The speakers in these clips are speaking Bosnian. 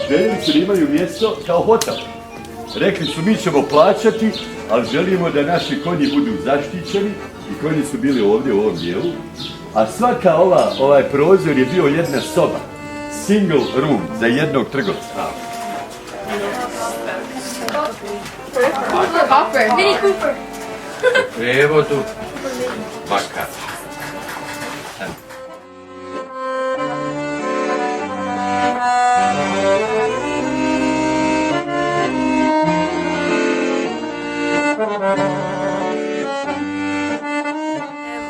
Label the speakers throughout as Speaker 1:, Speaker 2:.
Speaker 1: Željeli su da imaju mjesto kao hotel. Rekli su mi ćemo plaćati, ali želimo da naši konji budu zaštićeni i konji su bili ovdje u ovom dijelu. A svaka ovaj prozor je bio jedna soba. Single room za jednog trgovca.
Speaker 2: Mini Cooper.
Speaker 3: U prevodu bakar.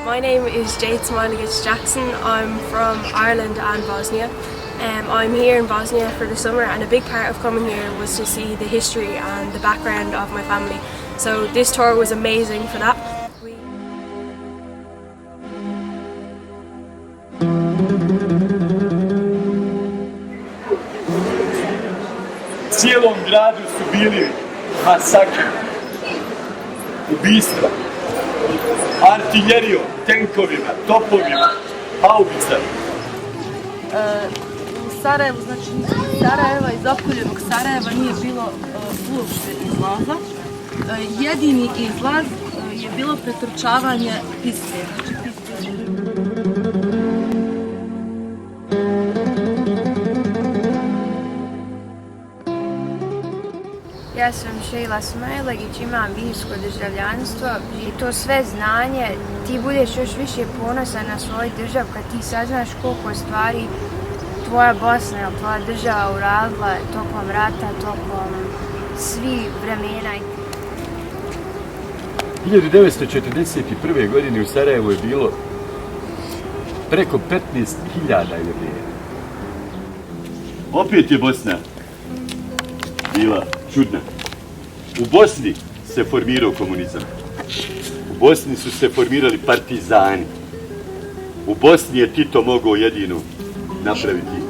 Speaker 2: My name is Jade Smiley-Gitz Jackson. I'm from Ireland and Bosnia. I'm here in Bosnia for the summer, and a big part of coming here was to see the history and the background of my family. So this tour was amazing for that.
Speaker 1: Cijelom gradu su bili masakri, ubistva, artiljerijom, tenkovima, topovima, haubicama.
Speaker 4: U Sarajevu, znači iz Sarajeva, iz opkoljenog Sarajeva nije bilo uopšte izlaza. Jedini izlaz je bilo pretrčavanje piste.
Speaker 5: Ja sam Šejla Smajlegić, imam irsko državljanstvo i to sve znanje, ti budeš još više ponosan na svoju državu kad ti saznaš koliko stvari tvoja Bosna ili tvoja država uradila tokom rata, tokom svih vremena.
Speaker 1: 1941. godine u Sarajevu je bilo preko 15.000 Jevreja. Opet je Bosna bila čudna. U Bosni se formirao komunizam. U Bosni su se formirali partizani. U Bosni je Tito mogao jedino napraviti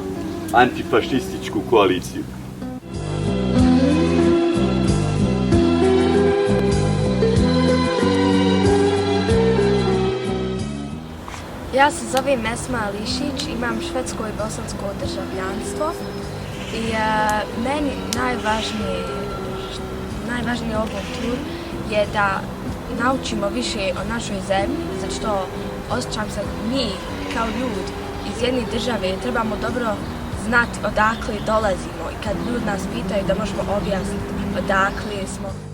Speaker 1: antifašističku koaliciju.
Speaker 6: Ja se zovem Esma Ališić, imam švedsko i bosansko državljanstvo i meni najvažnije ovom turu je da naučimo više o našoj zemlji, zato što osjećam se mi kao ljudi iz jedne države trebamo dobro znati odakle dolazimo i kad ljudi nas pitaju da možemo objasniti odakle smo.